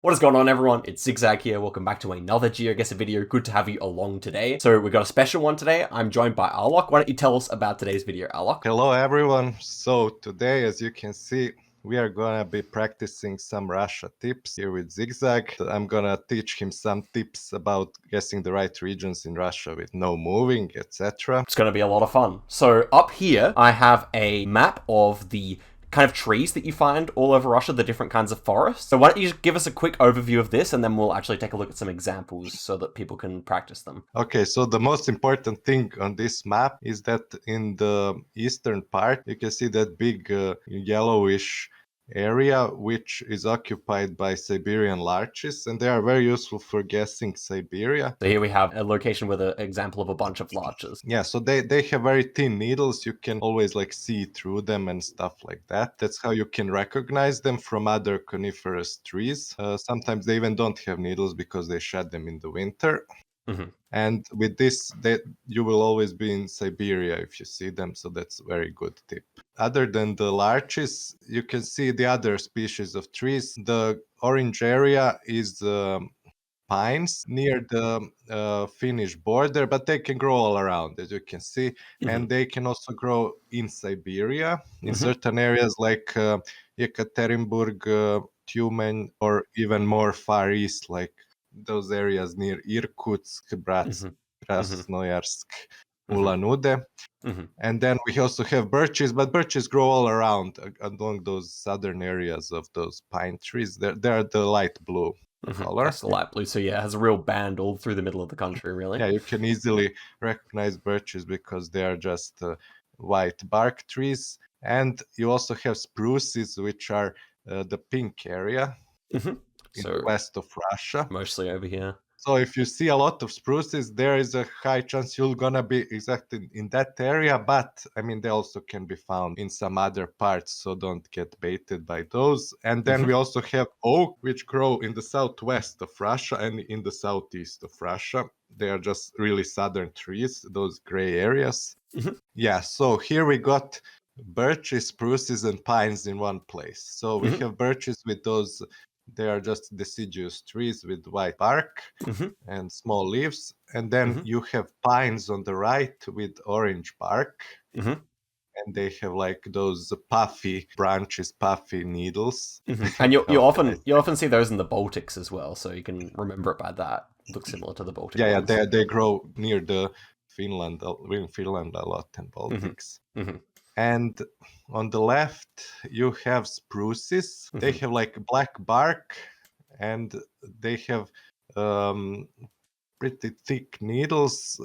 What is going on, everyone? It's Zigzag here. Welcome back to another Geoguessr video. Good to have you along today. So we've got a special one today. I'm joined by Alok. Why don't you tell us about today's video, Alok? Hello everyone. So today, as you can see, we are gonna be practicing some Russia tips here with Zigzag. I'm gonna teach him some tips about guessing the right regions in Russia with no moving, etc. It's going to be a lot of fun. So up here, I have a map of the kind of trees that you find all over Russia, the different kinds of forests. So why don't you just give us a quick overview of this, and then we'll actually take a look at some examples so that people can practice them. Okay, so the most important thing on this map is that in the eastern part, you can see that big yellowish area which is occupied by Siberian larches, and they are very useful for guessing Siberia. So here we have a location with an example of a bunch of larches. Yeah, so they have very thin needles. You can always like see through them and stuff like that. That's how you can recognize them from other coniferous trees. Sometimes they even don't have needles because they shed them in the winter. Mm-hmm. And with this, you will always be in Siberia if you see them, so that's a very good tip. Other than the larches, you can see the other species of trees. The orange area is pines near the Finnish border, but they can grow all around, as you can see, and they can also grow in Siberia, in certain areas like Yekaterinburg, Tyumen, or even more far east, like those areas near Irkutsk, Krasnoyarsk, Ulan-Ude. And then we also have birches, but birches grow all around along those southern areas of those pine trees. They're the light blue color. That's the light blue. So yeah, it has a real band all through the middle of the country, really. Yeah, you can easily recognize birches because they are just white bark trees. And you also have spruces, which are the pink area in the west of Russia. Mostly over here. So if you see a lot of spruces, there is a high chance you're gonna be exactly in that area. But I mean, they also can be found in some other parts, so don't get baited by those. And then we also have oak, which grow in the southwest of Russia and in the southeast of Russia. They are just really southern trees, those gray areas. Yeah, so here we got birches, spruces, and pines in one place. So we have birches with those. They are just deciduous trees with white bark and small leaves. And then you have pines on the right with orange bark. And they have like those puffy branches, puffy needles. And you often see those in the Baltics as well, so you can remember it by that. It looks similar to the Baltic ones. They grow near the Finland a lot and Baltics. And on the left, you have spruces. They have like black bark, and they have pretty thick needles,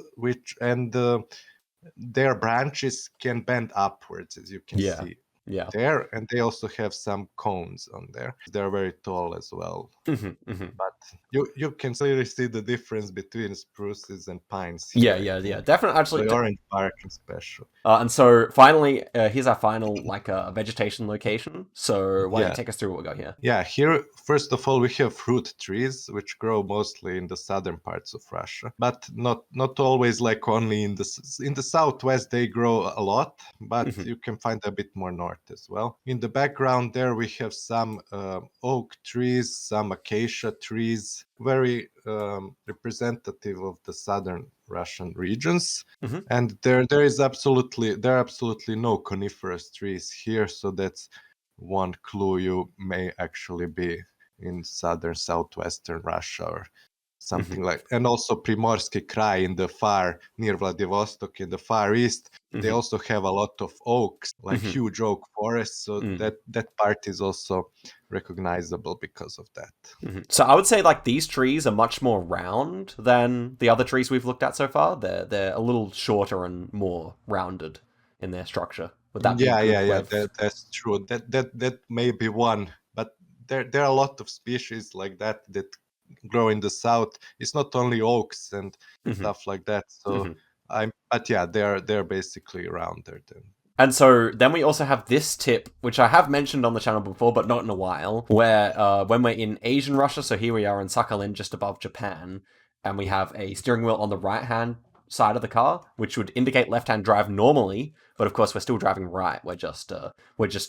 their branches can bend upwards, as you can see. Yeah. There, and they also have some cones on there. They're very tall as well. But you can clearly see the difference between spruces and pines here. Yeah. Definitely, actually. The orange bark is special. And so finally, here's our final vegetation location. So why don't you take us through what we got here? Yeah, here first of all we have fruit trees which grow mostly in the southern parts of Russia, but not always like only in the southwest they grow a lot, but you can find a bit more north as well. In the background there we have some oak trees, some acacia trees, very representative of the southern Russian regions. And there are absolutely no coniferous trees here, so that's one clue. You may actually be in southern southwestern Russia or something like. And also Primorsky Krai in the far near Vladivostok in the far east, they also have a lot of oaks, like huge oak forests, so that part is also recognizable because of that. So I would say like these trees are much more round than the other trees we've looked at so far. They're a little shorter and more rounded in their structure. Would that be that's true. That may be one, but there are a lot of species like that grow in the south. It's not only oaks and stuff like that. So they're basically rounder then. And so then we also have this tip, which I have mentioned on the channel before, but not in a while, where when we're in Asian Russia, so here we are in Sakhalin, just above Japan, and we have a steering wheel on the right-hand side of the car, which would indicate left-hand drive normally, but of course we're still driving right. We're just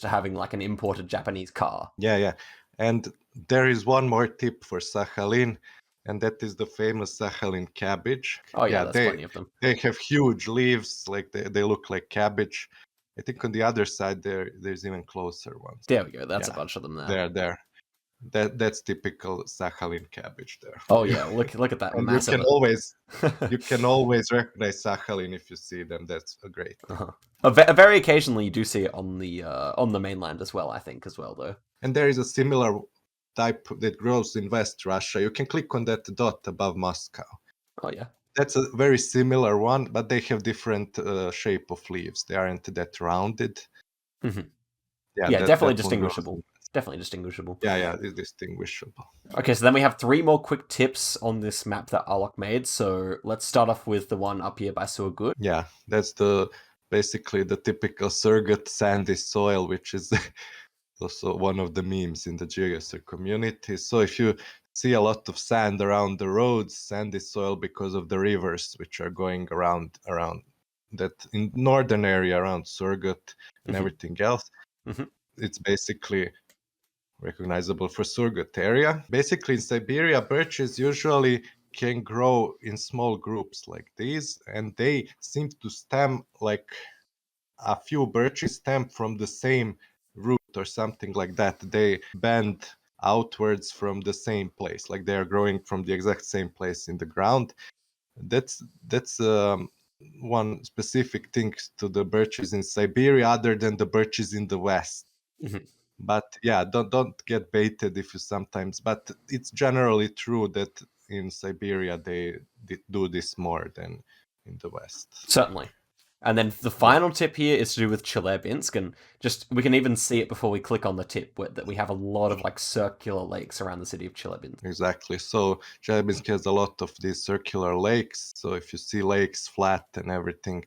having like an imported Japanese car. Yeah. And there is one more tip for Sakhalin, and that is the famous Sakhalin cabbage. Oh yeah, Yeah, there's plenty of them. they have huge leaves, like they look like cabbage. I think on the other side there's even closer ones. There we go. That's a Yeah, bunch of them there. there. That's typical Sakhalin cabbage there. Oh For you. yeah, look at that And massive. you can always recognize Sakhalin if you see them. That's a great tip. Very occasionally you do see it on the mainland as well, I think, as well though. And there is a similar type that grows in West Russia. You can click on that dot above Moscow. Oh yeah. That's a very similar one, but they have different shape of leaves. They aren't that rounded. Mm-hmm. Yeah, Yeah, definitely that one grows. distinguishable. Definitely distinguishable. Yeah, it's distinguishable. Okay, so then we have 3 more quick tips on this map that Alok made. So let's start off with the one up here by Surgut. Yeah, that's basically the typical Surgut sandy soil, which is also one of the memes in the Geoguessr community. So if you see a lot of sand around the roads, sandy soil because of the rivers which are going around that in northern area around Surgut and everything else, it's basically recognizable for Surgut area. Basically in Siberia, birches usually can grow in small groups like these, and they seem to stem like a few birches stem from the same root or something like that. They bend outwards from the same place, like they are growing from the exact same place in the ground. That's one specific thing to the birches in Siberia, other than the birches in the West. But yeah, don't get baited if you sometimes. But it's generally true that in Siberia they do this more than in the West. Certainly. And then the final tip here is to do with Chelyabinsk, and just we can even see it before we click on the tip that we have a lot of like circular lakes around the city of Chelyabinsk. Exactly. So Chelyabinsk has a lot of these circular lakes. So if you see lakes flat and everything,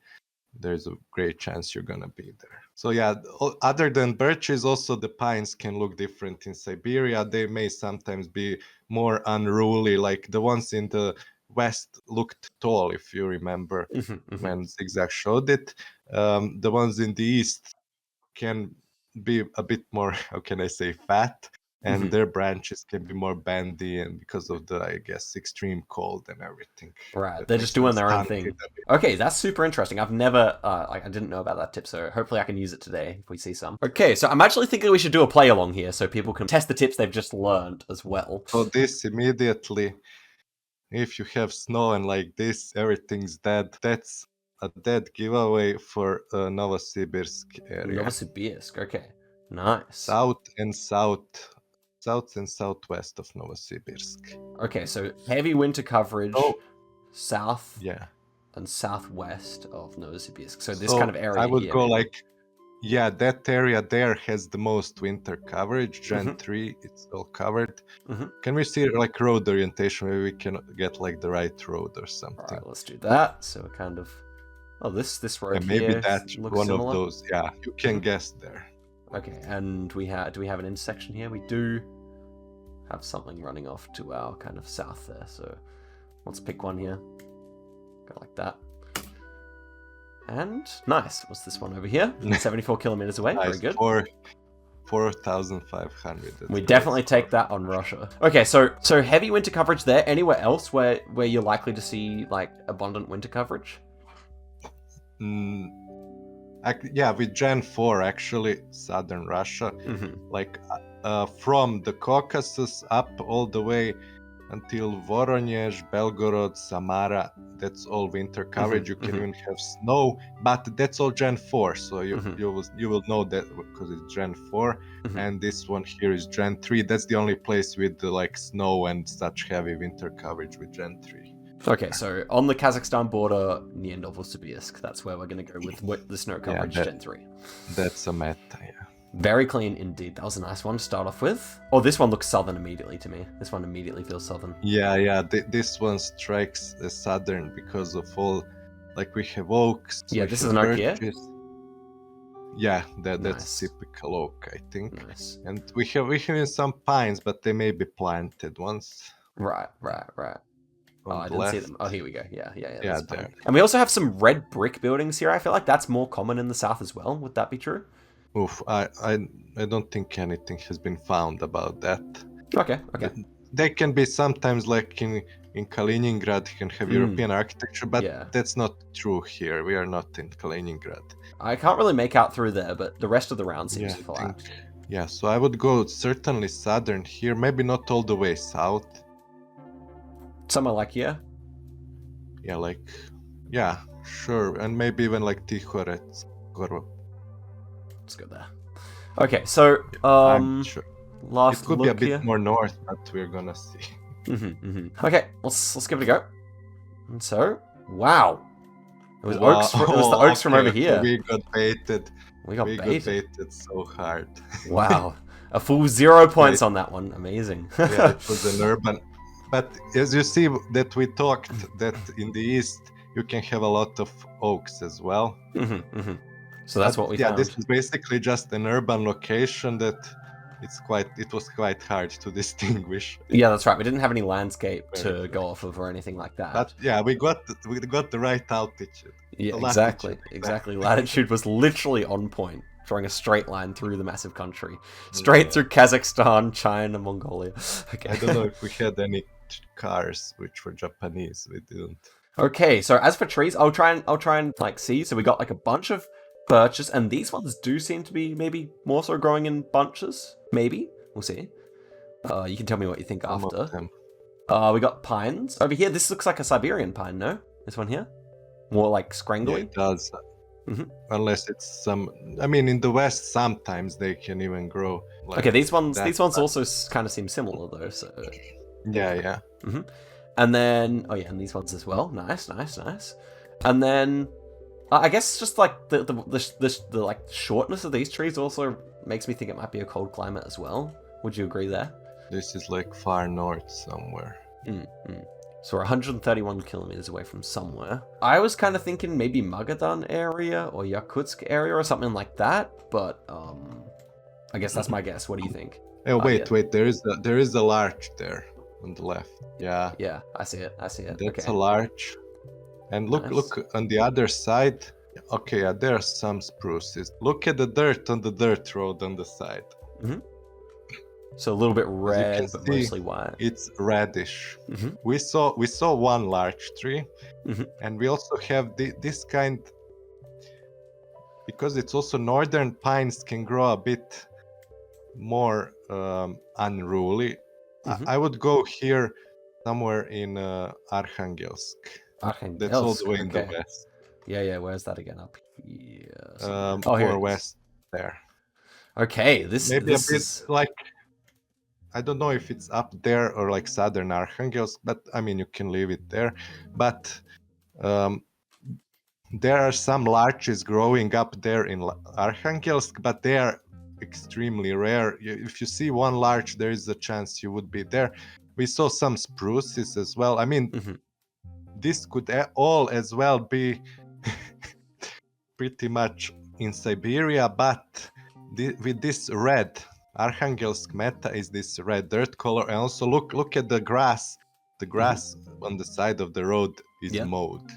there's a great chance you're gonna be there. So yeah, other than birches, also the pines can look different in Siberia. They may sometimes be more unruly, like the ones in the west looked tall, if you remember when Zigzag showed it. The ones in the east can be a bit more, how can I say, fat, and their branches can be more bendy, and because of the, I guess, extreme cold and everything. Right, That they're makes just doing them their own stunted thing. a bit. Okay, that's super interesting. I've never, I didn't know about that tip, so hopefully I can use it today if we see some. Okay, so I'm actually thinking we should do a play along here so people can test the tips they've just learned as well. So this immediately, if you have snow and like this, everything's dead. That's a dead giveaway for Novosibirsk area. Novosibirsk, okay. Nice. South and southwest of Novosibirsk. Okay, so heavy winter coverage, south Yeah. and southwest of Novosibirsk. So this kind of area I would here, go maybe. like, yeah, that area there has the most winter coverage. Gen 3, it's all covered. Can we see like road orientation? Maybe we can get like the right road or something. All right, let's do that. So we're kind of, oh, this road maybe here that's looks one similar. of those. Yeah, you can guess there. Okay, and do we have an intersection here? We do have something running off to our kind of south there. So let's pick one here. Go like that. And nice. What's this one over here? 74 kilometers away. Nice. Very good. 4,500. We definitely take that on Russia. Okay, so heavy winter coverage there. Anywhere else where you're likely to see like abundant winter coverage? Yeah, with Gen 4, actually, southern Russia, like from the Caucasus up all the way until Voronezh, Belgorod, Samara, that's all winter coverage. You can even have snow, but that's all Gen 4, so you will know that because it's Gen 4, and this one here is Gen 3. That's the only place with like snow and such heavy winter coverage with Gen 3. Okay, so on the Kazakhstan border near Novosibirsk, that's where we're going to go with the snow coverage, Gen 3. That's a meta, yeah. Very clean indeed. That was a nice one to start off with. Oh, this one looks southern immediately to me. This one immediately feels southern. Yeah. This one strikes as southern because of all, like we have oaks. Yeah, this is an oak here? Yeah, that's typical oak, I think. Nice. And we have even some pines, but they may be planted once. Right. Oh, I didn't see them. Oh, here we go. Yeah, there. And we also have some red brick buildings here. I feel like that's more common in the south as well. Would that be true? Oof, I don't think anything has been found about that. Okay, okay. They can be sometimes like in Kaliningrad, you can have European architecture, but Yeah. that's not true here. We are not in Kaliningrad. I can't really make out through there, but the rest of the round seems Yeah, I flat. think. Yeah, so I would go certainly southern here, maybe not all the way south. Somewhere like here. Yeah, like, yeah, sure, and maybe even like Tikhorets. Let's go there. Okay, so I'm sure. It last could be a look bit here. more north, but we're gonna see. Okay, let's give it a go. And so, wow, it was Wow. oaks. It was the oaks from over Okay, here. we got baited. We got We got baited. baited so hard. Wow, a full 0 points on that one. Amazing. Yeah, it was an urban. But as you see that we talked that in the east you can have a lot of oaks as well. So that's what we yeah, found. this is basically just an urban location that it was quite hard to distinguish. Yeah, that's right. We didn't have any landscape to go off of or anything like that. But yeah, we got the right altitude. Yeah, exactly. Latitude was literally on point, drawing a straight line through the massive country, straight through Kazakhstan, China, Mongolia. Okay. I don't know if we had any cars which were Japanese. We didn't. Okay, so as for trees, I'll try and like see. So we got like a bunch of birches, and these ones do seem to be maybe more so growing in bunches. Maybe we'll see. You can tell me what you think Some after. of them. We got pines over here. This looks like a Siberian pine, no? This one here, more like scrangly. Yeah, it does. Unless it's some. I mean, in the west, sometimes they can even grow. Like Okay, these ones that. also kind of seem similar though. So Yeah. and then and these ones as well. Nice. And then I guess just like the like shortness of these trees also makes me think it might be a cold climate as well. Would you agree there? This is like far north somewhere. So we're 131 kilometers away from somewhere. I was kind of thinking maybe Magadan area or Yakutsk area or something like that, but I guess that's my guess. What do you think? Oh wait, there is a larch there on the left. Yeah. Yeah, I see it. That's okay. a larch. And look on the other side. Okay, yeah, there are some spruces. Look at the dirt on the dirt road on the side. So a little bit red, but mostly white. It's reddish. We saw one larch tree, and we also have this kind. Because it's also northern pines can grow a bit more unruly. I would go here somewhere in Arkhangelsk. That's all the way in the west. Yeah. Where's that again? Up here. More west there. Okay, this maybe this a bit is... like, I don't know if it's up there or like southern Arkhangelsk, but I mean you can leave it there. But there are some larches growing up there in Arkhangelsk, but they are extremely rare. If you see one larch, there is a chance you would be there. We saw some spruces as well. I mean, this could all as well be pretty much in Siberia, but with this red, Arkhangelsk meta is this red dirt color. And also look at the grass. The grass on the side of the road is mowed.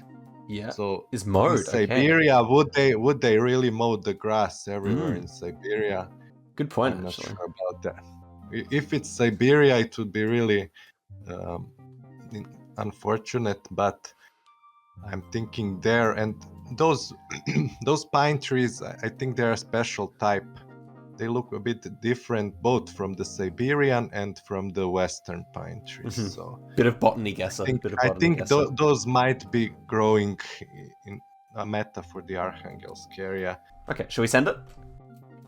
Yeah. So is mowed. In Siberia, would they really mow the grass everywhere in Siberia? Good point. I'm not actually. sure about that. If it's Siberia, it would be really unfortunate. But I'm thinking there, and those those pine trees, I think they're a special type. They look a bit different, both from the Siberian and from the Western pine trees. So bit of botany guesser. I think those might be growing in a meta for the Arkhangelsk area. Okay, shall we send it?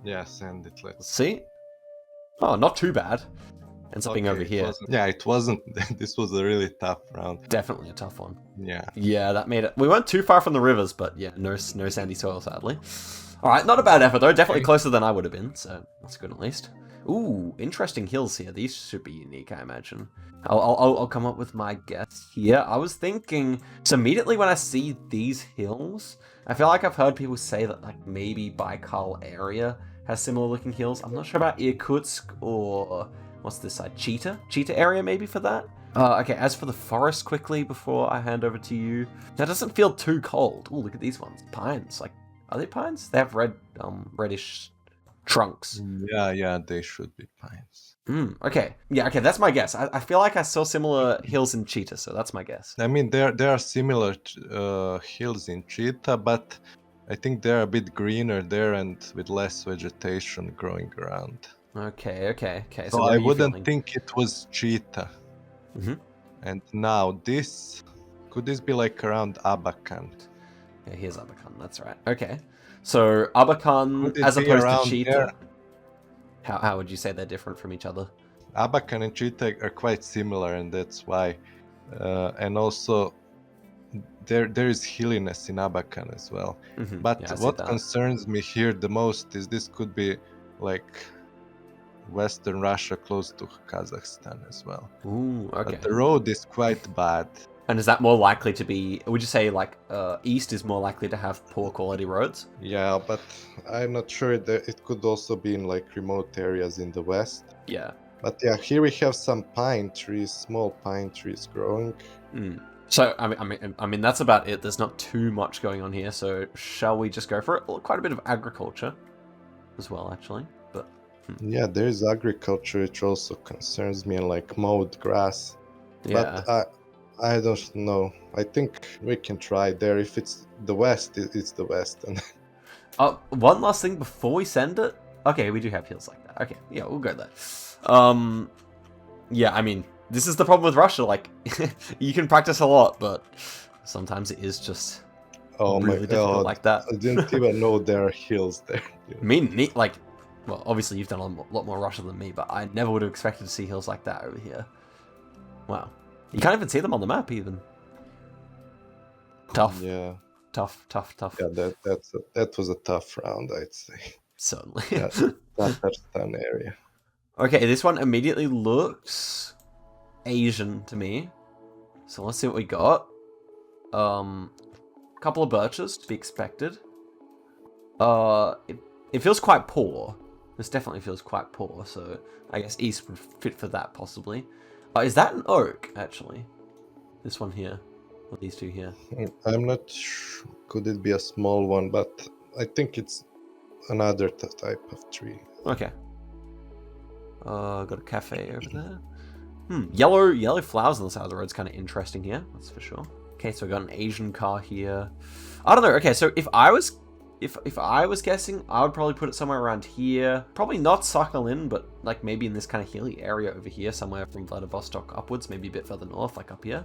Yeah, send it. Let's see. Oh, not too bad. Ends up being over here. It wasn't. This was a really tough round. Definitely a tough one. Yeah, that made it. We weren't too far from the rivers, but yeah, no sandy soil, sadly. All right, not a bad effort though. Definitely closer than I would have been, so that's good at least. Ooh, interesting hills here. These should be unique, I imagine. I'll come up with my guess here. I was thinking, so immediately when I see these hills, I feel like I've heard people say that like maybe Baikal area has similar looking hills. I'm not sure about Irkutsk or what's this side? Cheetah area maybe for that. Okay, as for the forest quickly before I hand over to you, that doesn't feel too cold. Ooh, look at these ones, pines. Like, are they pines? They have red, reddish trunks. Yeah, they should be pines. Okay. Yeah, okay, that's my guess. I feel like I saw similar hills in Cheetah, so that's my guess. I mean, there are similar hills in Cheetah, but I think they're a bit greener there and with less vegetation growing around. Okay. So So what I are you wouldn't feeling? think it was Cheetah. Mm-hmm. And now could this be like around Abakan? Yeah, here's Abakan, that's right. Okay. So Abakan Could it as be opposed to around there? Cheetah. How would you say they're different from each other? Abakan and Cheetah are quite similar, and that's why. And also, there is hilliness in Abakan as well. Mm-hmm. But Yeah, I see what that. concerns me here the most is this could be like Western Russia close to Kazakhstan as well. Ooh, okay. But the road is quite bad. And is that more likely to be? Would you say like east is more likely to have poor quality roads? Yeah, but I'm not sure that it could also be in like remote areas in the west. Yeah. But yeah, here we have some pine trees, small pine trees growing. So I mean that's about it. There's not too much going on here. So shall we just go for it? Well, quite a bit of agriculture as well, actually. But Yeah, there is agriculture, which also concerns me, and like mowed grass. yeah. But I don't know. I think we can try there. If it's the west, it's the west. And One last thing before we send it. Okay, we do have hills like that. Okay, yeah, we'll go there. Yeah, I mean, this is the problem with Russia. Like, you can practice a lot, but sometimes it is just oh really my difficult god, like that. I didn't even know there are hills there. Like, well, obviously you've done a lot more Russia than me, but I never would have expected to see hills like that over here. Wow. You can't even see them on the map, even. Tough. Yeah. Tough. Yeah, that was a tough round, I'd say. Certainly. Yeah, Tatarstan area. Okay, this one immediately looks Asian to me. So let's see what we got. Couple of birches to be expected. It feels quite poor. This definitely feels quite poor, so I guess east would fit for that possibly. Is that an oak, actually? This one here. Or these two here? I'm not sure. Could it be a small one, but I think it's another type of tree. Okay. Got a cafe over there. Yellow flowers on the side of the road's kind of interesting here, that's for sure. Okay, so I got an Asian car here. I don't know. Okay, so if I was guessing, I would probably put it somewhere around here. Probably not Sakhalin, but like maybe in this kind of hilly area over here, somewhere from Vladivostok upwards, maybe a bit further north, like up here.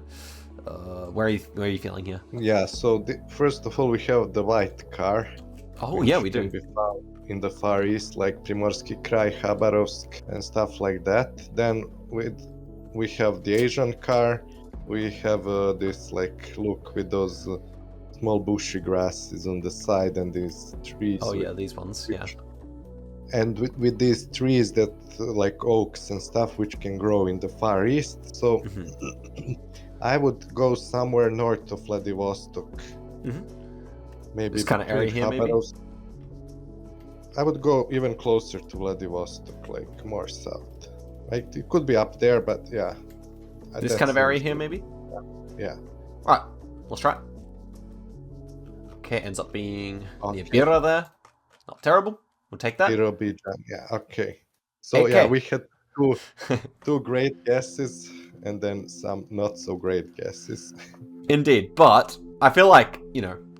Where are you feeling here? Yeah. So first of all, we have the white car. Oh yeah, we do. Can be found in the Far East, like Primorsky Krai, Khabarovsk, and stuff like that. Then we have the Asian car. We have this like look with those small bushy grasses on the side and these trees. Oh yeah, these ones. Yeah. And with these trees that like oaks and stuff, which can grow in the Far East. So I would go somewhere north of Vladivostok. Maybe this kind of area here, maybe. I would go even closer to Vladivostok, like more south. Like it could be up there, but yeah. This kind of area here, maybe? Yeah. Alright, let's try it. Okay, ends up being near Bira there. Not terrible. We'll take that. Birobijan, yeah, okay. So yeah, we had two great guesses and then some not so great guesses. Indeed, but I feel like,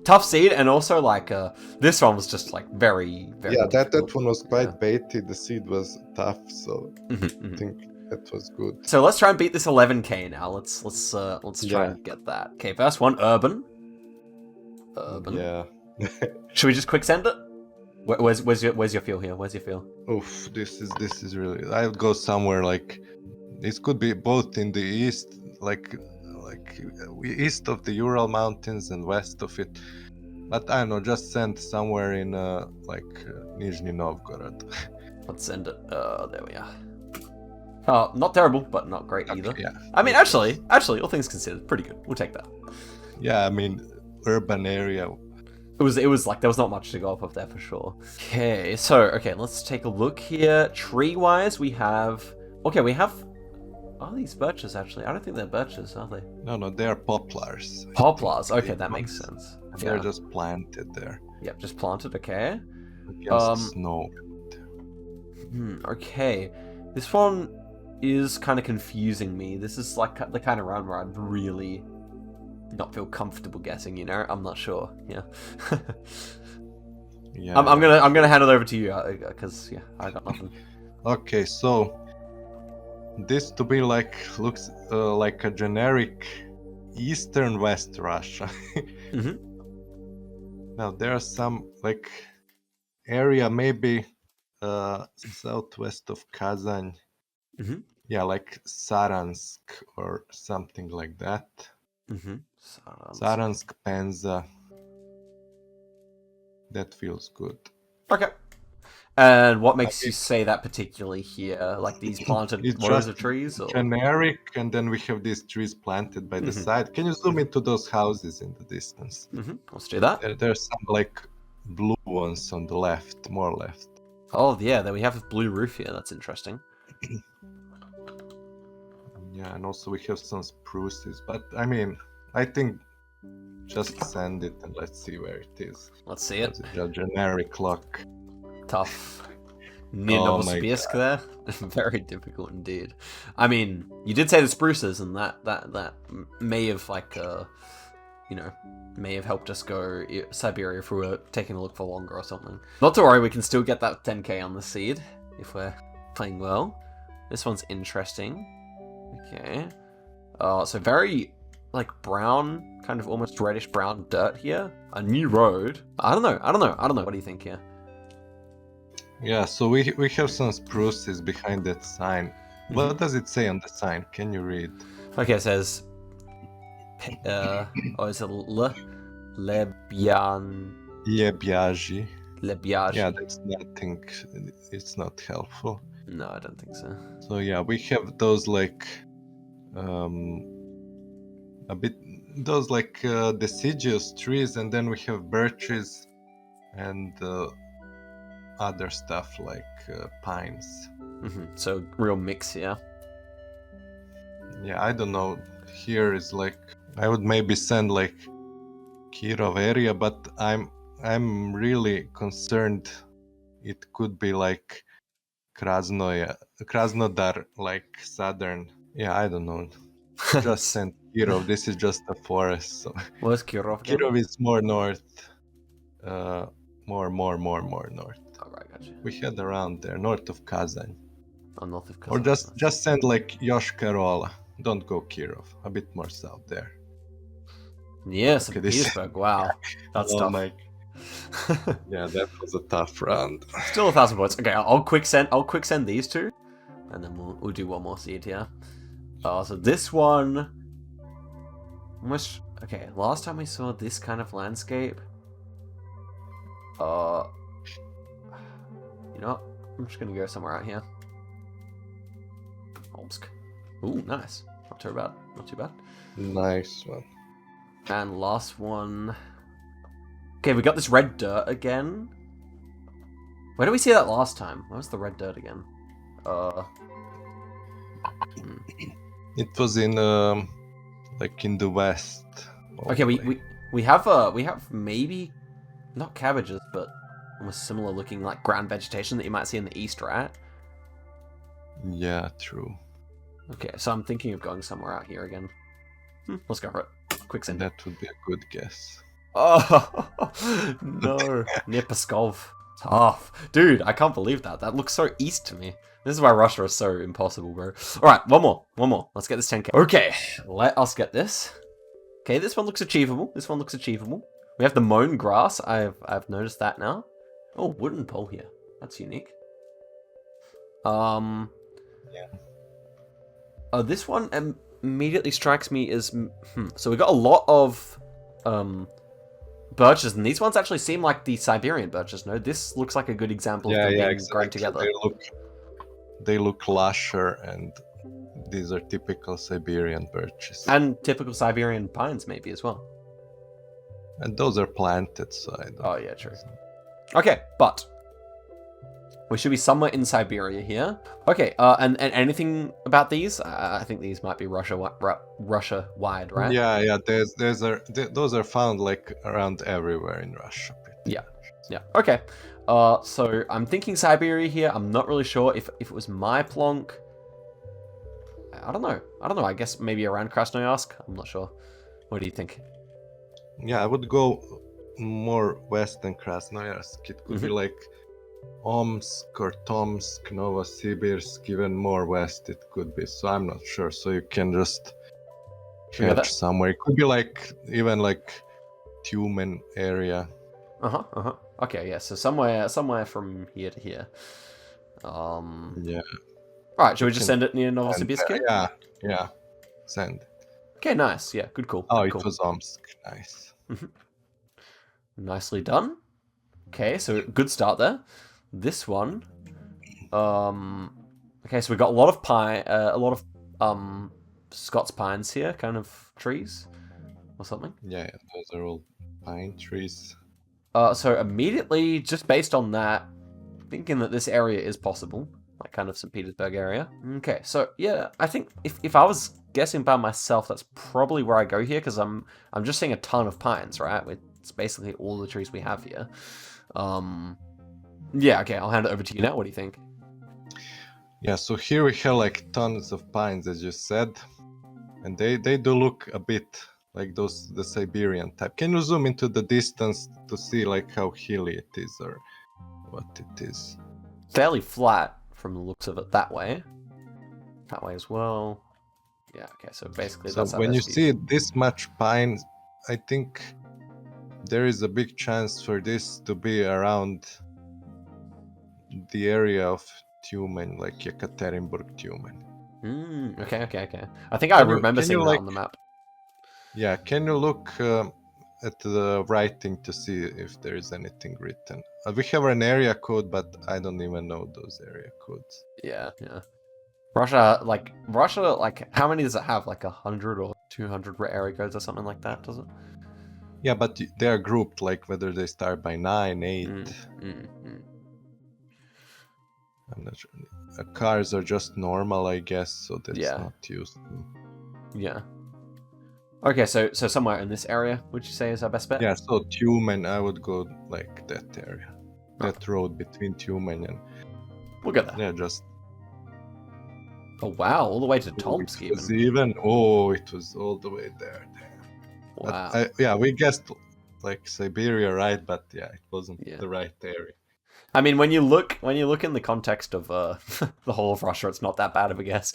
tough seed, and also like this one was just like very yeah, that one was quite baity. The seed was tough, so I think that was good. So let's try and beat this 11k now. Let's try and get that. Okay, first one, urban. Yeah. Should we just quick send it? Where's your feel here? Where's your feel? Oof, this is really. I'll go somewhere like this could be both in the east, like east of the Ural Mountains and west of it. But I don't know, just send somewhere in Nizhny Novgorod. Let's send it. There we are. Not terrible, but not great either. Yeah. I mean, actually, all things considered, pretty good. We'll take that. Yeah, I mean, urban area. It was like there was not much to go off of there for sure. Okay, so let's take a look here. Tree wise, we have are these birches actually? I don't think they're birches, are they? No, they are poplars. Poplars. Okay, that makes sense. They're just planted there. Yep, just planted. Okay. Against snow. Okay. This one is kind of confusing me. This is like the kind of round where I'd really not feel comfortable guessing, you know? I'm not sure. Yeah. Yeah. I'm gonna hand it over to you because yeah, I got nothing. Okay, so this to be like looks like a generic Eastern West Russia. Now there are some like area maybe southwest of Kazan. Yeah, like Saransk or something like that. Saransk, Penza. That feels good. Okay. And what makes you say that particularly here? Like these planted It's rows just of trees? Or? generic, and then we have these trees planted by the side. Can you zoom into those houses in the distance? Let's do that. There's some like blue ones on the left, more left. Oh yeah, then we have a blue roof here. That's interesting. Yeah, and also we have some spruces, but I mean, I think just send it and let's see where it is. Let's see it. It's a generic lock. Tough. Novosibirsk there. Very difficult indeed. I mean, you did say the spruces, and that may have like you know, may have helped us go Siberia if we were taking a look for longer or something. Not to worry, we can still get that 10k on the seed if we're playing well. This one's interesting. Okay. So very like brown, kind of almost reddish brown dirt here. A new road. I don't know. What do you think here? Yeah, so we have some spruces behind that sign. What does it say on the sign? Can you read? Okay, it says is it Lebyan Lebyaji. Lebyaji. Yeah, that's nothing. It's not helpful. No, I don't think so. So yeah, we have those like a bit those like deciduous trees, and then we have birches and other stuff like pines. So real mix here. Yeah, I don't know. Here is like I would maybe send like Kirov area, but I'm really concerned. It could be like Krasnodar, like southern. Yeah, I don't know. Just send Kirov. This is just a forest. So. Where's Kirov? Kirov is more north. More north. Alright, gotcha. We head around there, north of Kazan. Oh, north of Kazan. Or just send like Yoshkarola. Don't go Kirov. A bit more south there. Yeah, St. Petersburg. Wow, that's tough. Yeah, that was a tough round. Still 1,000 points. Okay, I'll quick send these two, and then we'll do one more seed here. So this one, almost okay. Last time we saw this kind of landscape, you know what? I'm just gonna go somewhere out here. Omsk. Ooh, nice. Not too bad. Not too bad. Nice one. And last one. Okay, we got this red dirt again. Where did we see that last time? Where was the red dirt again? It was in like in the west. Okay, we have maybe not cabbages, but almost similar looking like ground vegetation that you might see in the east, right? Yeah, true. Okay, so I'm thinking of going somewhere out here again. Let's go for it. Quick send. That would be a good guess. Oh no, near Pskov. Tough, dude. I can't believe that. That looks so east to me. This is why Russia is so impossible, bro. All right, one more. Let's get this 10k. Okay, let us get this. Okay, this one looks achievable. We have the mown grass. I've noticed that now. Oh, wooden pole here. That's unique. Yeah. This one immediately strikes me as so we got a lot of birches, and these ones actually seem like the Siberian birches. No, this looks like a good example of them being grown together. They look lusher, and these are typical Siberian birches. And typical Siberian pines, maybe as well. And those are planted, so I don't. Oh yeah, true. Okay, but we should be somewhere in Siberia here. Okay, and anything about these? I think these might be Russia-wide, right? Yeah. Those are found like around everywhere in Russia. Yeah. Yeah. Okay. So I'm thinking Siberia here. I'm not really sure if it was my plonk. I don't know. I guess maybe around Krasnoyarsk. I'm not sure. What do you think? Yeah, I would go more west than Krasnoyarsk. It could be Mhm. like Omsk or Tomsk, Novosibirsk, even more west it could be. So I'm not sure. So you can just We got hedge that. somewhere. It could be like even like Tumen area. Okay, yeah. So somewhere from here to here. Yeah, All right. Should you we just can send it near send Novosibirsk there. here? Yeah, yeah, send. Okay, nice. Yeah, good call. Oh, Good it call. was Omsk. Nice. Nicely done. Okay, so good start there. This one. Okay, so we got a lot of a lot of Scots pines here, kind of trees or something. Yeah, yeah, those are all pine trees. So immediately, just based on that, thinking that this area is possible, like kind of St. Petersburg area. Okay, so yeah, I think if I was guessing by myself, that's probably where I go here because I'm just seeing a ton of pines, right? It's basically all the trees we have here. Yeah, okay, I'll hand it over to you now. What do you think? Yeah, so here we have like tons of pines, as you said, and they do look a bit like the Siberian type. Can you zoom into the distance to see like how hilly it is or what it is? Fairly flat from the looks of it that way. That way as well. Yeah, okay, so basically So that's our when you best view. see this much pine, I think there is a big chance for this to be around the area of Tumen, like Yekaterinburg, Tumen. Okay. I think I remember Can seeing you that like on the map. yeah, can you look at the writing to see if there is anything written? We have an area code, but I don't even know those area codes. Yeah. Russia, like, how many does it have? Like 100 or 200 area codes or something like that, does it? Yeah, but they are grouped, like whether they start by 9, 8. Mm, mm, mm. I'm not sure. Cars are just normal, I guess, so that's Yeah, not used. yeah. Okay, so somewhere in this area, would you say is our best bet? Yeah, so Tumen, I would go like that area. Oh. That road between Tumen and We'll get there. yeah, just Oh wow, all the way to it Tomsk was even. even oh, it was all the way there. But Wow. yeah, we guessed like Siberia, right? But yeah, it wasn't Yeah. the right area. I mean, when you look in the context of the whole of Russia, it's not that bad of a guess.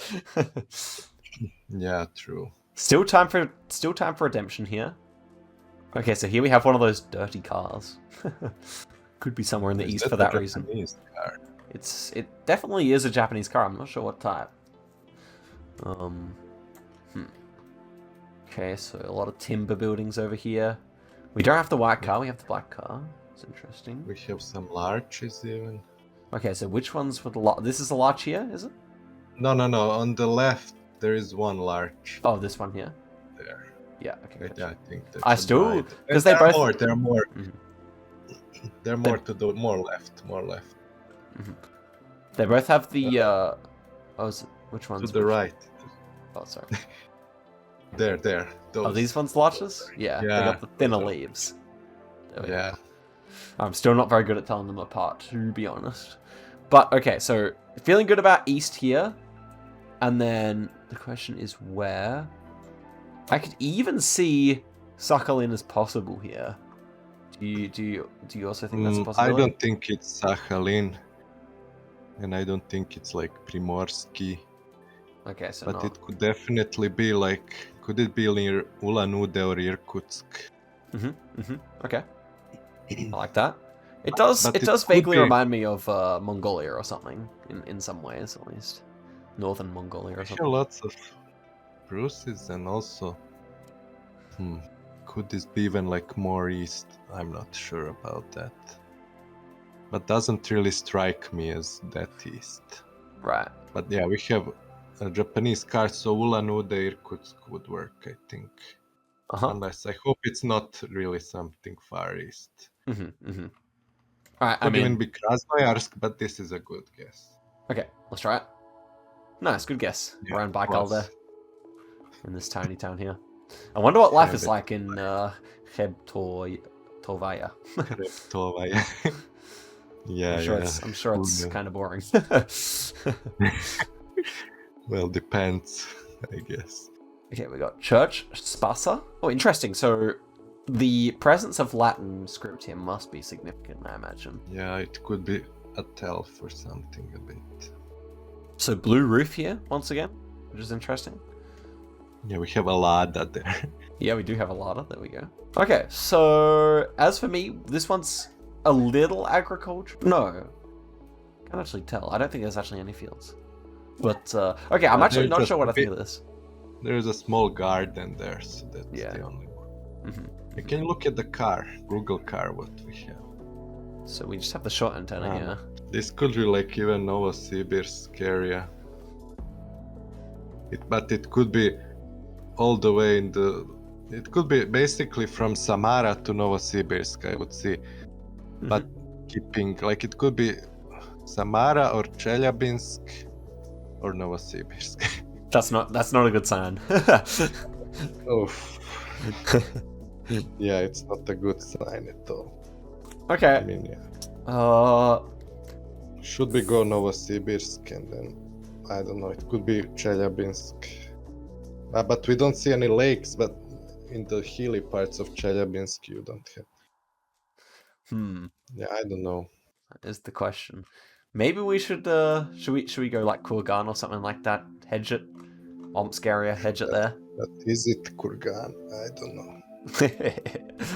Yeah, true. Still time for redemption here. Okay, so here we have one of those dirty cars. Could be somewhere in the east for that reason. Japanese car? It definitely is a Japanese car. I'm not sure what type. Okay, so a lot of timber buildings over here. We don't have the white car. We have the black car. It's interesting. We have some larches even. Okay, so which one's for the larch? This is the larch here, is it? No. On the left, there is one larch. Oh, this one here. There. Yeah. Okay. Wait, Gotcha. I think that's I still bride. because they both. There are more. Mhm. They're more to the more left. They both have the. Oh, which one's To the right. Oh, sorry. There. Those. Are these ones larches? Yeah. They got the thinner those are- leaves. Yeah. I'm still not very good at telling them apart, to be honest. But okay, so feeling good about east here, and then the question is where. I could even see Sakhalin as possible here. Do you also think that's a I possibility? don't think it's Sakhalin, and I don't think it's like Primorsky. Okay, so But not. it could definitely be like, could it be near Ulan-Ude or Irkutsk? Okay, I like that. It does. But It it does could vaguely be- remind me of Mongolia or something in some ways, at least. Northern Mongolia or I hear something. lots of Bruces and also, could this be even like more east? I'm not sure about that. But doesn't really strike me as that east. Right. But yeah, we have a Japanese card, so Ulan-Ude, Irkutsk would work, I think. Unless I hope it's not really something far east. All right. Could even be Krasnoyarsk, but this is a good guess. Okay, let's try it. Nice, good guess. Yeah, Around Baikal plus. there. In this tiny town here. I wonder what life Yeah, is but- like in Kreptovaya. Kreptovaya. Yeah, I'm sure Who it's knows? kind of boring. Well, depends, I guess. Okay, we got church spasa. Oh, interesting. So the presence of Latin script here must be significant, I imagine. Yeah, it could be a tell for something a bit. So blue roof here once again, which is interesting. Yeah, we have a Lada there. Yeah, we do have a Lada. There we go. Okay, so as for me, this one's a little agriculture. No, can't actually tell. I don't think there's actually any fields. But okay, I'm actually not sure what I think of this. There's a small garden there, so that's the only one. Can you look at the car, Google car, what we have? So we just have the short antenna here. This could be like even Novosibirsk area. But it could be all the way in the... It could be basically from Samara to Novosibirsk, I would say. But keeping... Like it could be Samara or Chelyabinsk or Novosibirsk. That's not a good sign. Oof. Yeah, it's not a good sign at all. Okay. I mean, yeah. Should we go Novosibirsk and then, I don't know, it could be Chelyabinsk. But we don't see any lakes, but in the hilly parts of Chelyabinsk you don't have. Yeah, I don't know. That is the question. Maybe we should we go like Kurgan or something like that? Hedge it. Omsk area, hedge it there. But is it Kurgan? I don't know.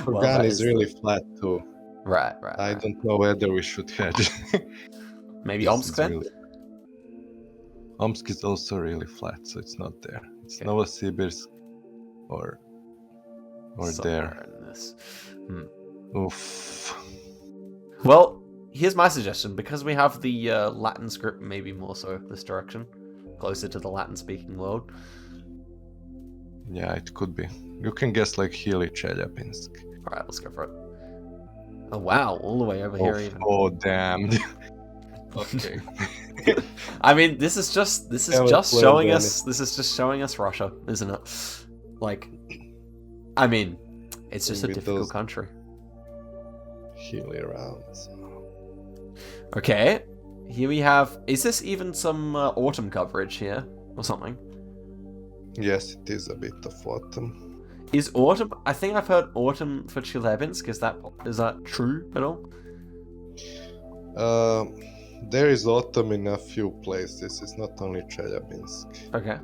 Well, Kurgan is really flat too. Right. I don't know whether we should hedge. Maybe Omsk then? Omsk is also really flat, so it's not there. It's Novosibirsk or somewhere there. In this. Oof. Well, here's my suggestion. Because we have the Latin script, maybe more so this direction, closer to the Latin-speaking world. Yeah, it could be. You can guess like Hilly Chelyabinsk. All right, let's go for it. Oh wow, all the way over here even. Oh damn. Okay. I mean, this is just showing us Russia, isn't it? Like, I mean, it's just a difficult country. Hilly around. Okay, here we have. Is this even some autumn coverage here or something? Yes, it is a bit of autumn. Is autumn? I think I've heard autumn for Chelyabinsk. Is that true at all? There is autumn in a few places. It's not only Chelyabinsk. Okay.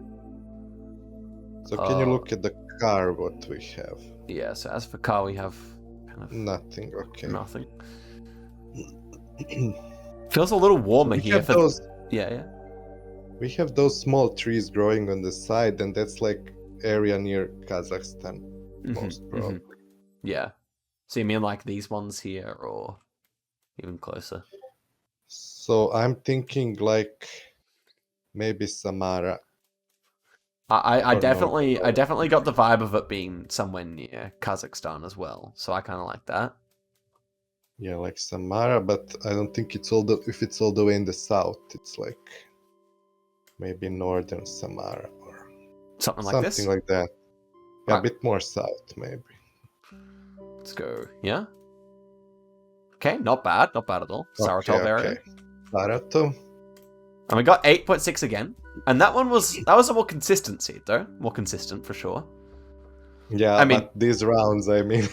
So can you look at the car? What we have? Yeah. So as for car, we have kind of nothing. Okay. Nothing. Feels a little warmer here. Yeah. We have those small trees growing on the side, and that's like area near Kazakhstan, most probably. Yeah. So you mean like these ones here, or even closer? So I'm thinking like maybe Samara. I definitely got the vibe of it being somewhere near Kazakhstan as well. So I kind of like that. Yeah, like Samara, but I don't think if it's all the way in the south. It's like maybe northern Samara or something like this. Something like that. Yeah, a bit more south maybe. Let's go. Yeah. Okay, not bad at all. Saratov area. Saratov. And we got 8.6 again. And that was a more consistent seed though. More consistent for sure. Yeah, I mean, but these rounds, I mean...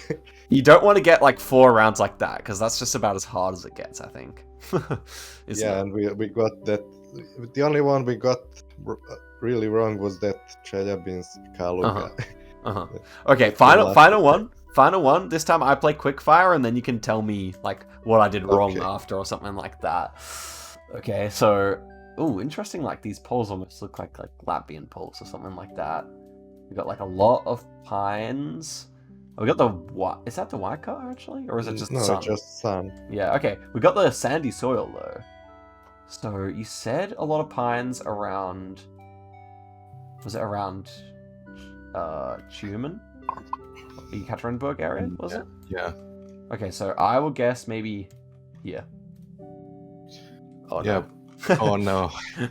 You don't want to get like 4 rounds like that, because that's just about as hard as it gets, I think. Yeah, and we got that... The only one we got really wrong was that Chelyabinsk Kaluga. Okay, final one. This time I play quickfire, and then you can tell me like what I did wrong after or something like that. Okay, so... Ooh, interesting, like these poles almost look like Latvian poles or something like that. We got like a lot of pines. We got is that the white car actually? Or is it just sun? No, just sun. Yeah, okay. We got the sandy soil though. So you said a lot of pines around... Was it around Tumen? Ekaterinburg area, was it? Yeah. Okay, so I will guess maybe here. Oh yeah. no. Oh no.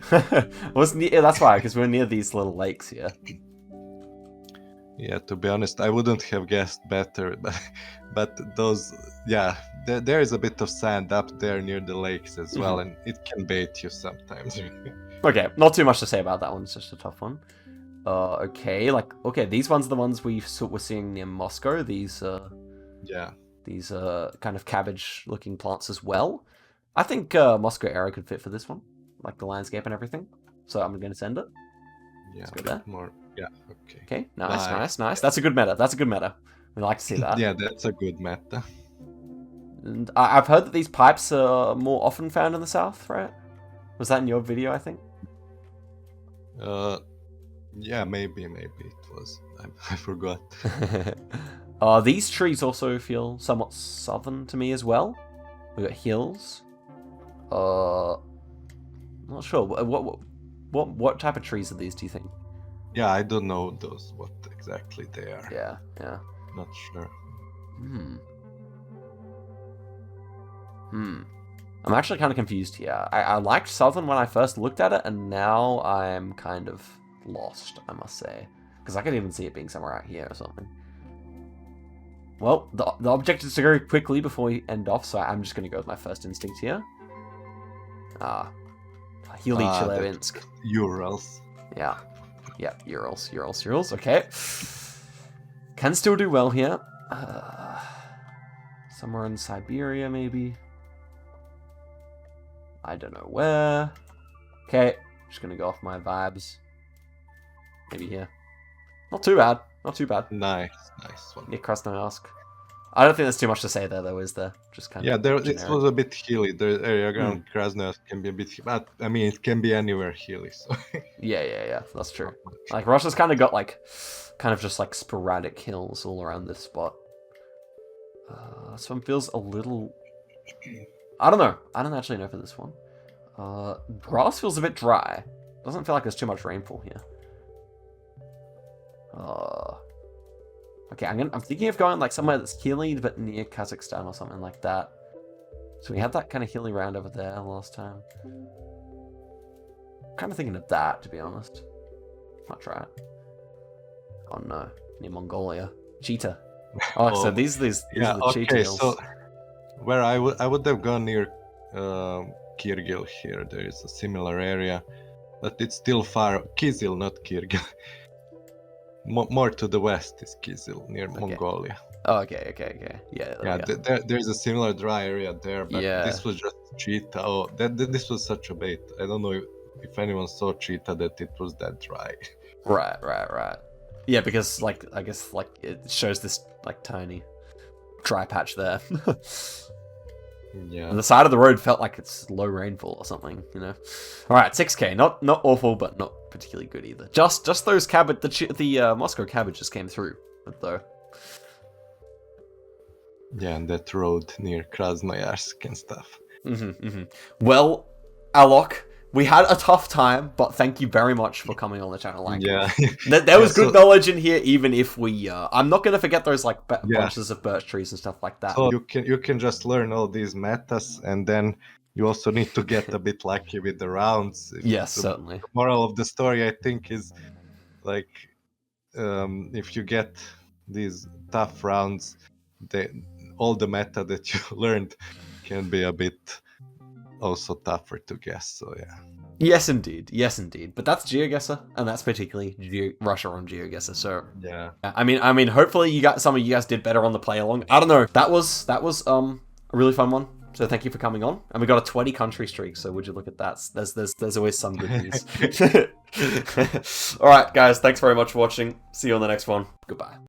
That's why, because we're near these little lakes here. Yeah, to be honest, I wouldn't have guessed better, but those, yeah, there is a bit of sand up there near the lakes as well, and it can bait you sometimes. Okay, not too much to say about that one. It's just a tough one. Okay, these ones are the ones we're seeing near Moscow. These, Yeah. These kind of cabbage-looking plants as well. I think Moscow area could fit for this one, like the landscape and everything. So I'm going to send it. Yeah, let's go there. More. Yeah, okay. Okay, nice. That's a good meta. We like to see that. Yeah, that's a good meta. And I've heard that these pipes are more often found in the south, right? Was that in your video, I think? Yeah, maybe it was. I forgot. These trees also feel somewhat southern to me as well. We got hills. Not sure. What type of trees are these, do you think? Yeah, I don't know those, what exactly they are. Yeah. Not sure. I'm actually kind of confused here. I liked southern when I first looked at it, and now I'm kind of lost, I must say. Because I could even see it being somewhere out here or something. Well, the objective is to go quickly before we end off, so I'm just going to go with my first instinct here. Hilly Chelyabinsk. Urals. Yeah, Urals. Okay. Can still do well here. Somewhere in Siberia, maybe. I don't know where. Okay, just going to go off my vibes. Maybe here. Not too bad. Nice one. Near Krasnoyarsk. I don't think there's too much to say there, though, is there? Just kind of. Yeah, it was a bit hilly. The area around Krasnoyarsk can be a bit, but I mean, it can be anywhere hilly. So. Yeah, that's true. Like Russia's kind of got just like sporadic hills all around this spot. This one feels a little. I don't know. I don't actually know for this one. Grass feels a bit dry. Doesn't feel like there's too much rainfall here. Okay, I'm thinking of going like somewhere that's hilly but near Kazakhstan or something like that. So we had that kind of hilly round over there last time. Kind of thinking of that, to be honest. Might try it. Oh no, near Mongolia. Cheetah. Oh, so these are the cheetah hills. So where I would have gone near Kirgil here. There is a similar area, but it's still far. Kizil, not Kirgil. More to the west is Kizil, near Mongolia. Oh, okay. Yeah. There's a similar dry area there, but this was just cheetah. Oh, this was such a bait. I don't know if anyone saw cheetah that it was that dry. Right. Yeah, because I guess it shows this tiny dry patch there. Yeah. And the side of the road felt like it's low rainfall or something, you know. All right, 6K, not awful, but not particularly good either. Just those cabbage, the Moscow cabbages came through, though. Yeah, and that road near Krasnoyarsk and stuff. Well, Alok, we had a tough time, but thank you very much for coming on the channel. There was good knowledge in here, even if we. I'm not gonna forget those bunches of birch trees and stuff like that. So you can just learn all these metas, and then you also need to get a bit lucky with the rounds. Yes, certainly. The moral of the story, I think, is if you get these tough rounds, all the meta that you learned can be a bit also tougher to guess. So yeah. Yes, indeed. But that's Geoguessr, and that's particularly Russia on Geoguessr. So yeah. I mean, hopefully some of you guys did better on the play along. I don't know. That was a really fun one. So thank you for coming on, and we got a 20 country streak. So would you look at that? There's always some good news. All right, guys. Thanks very much for watching. See you on the next one. Goodbye.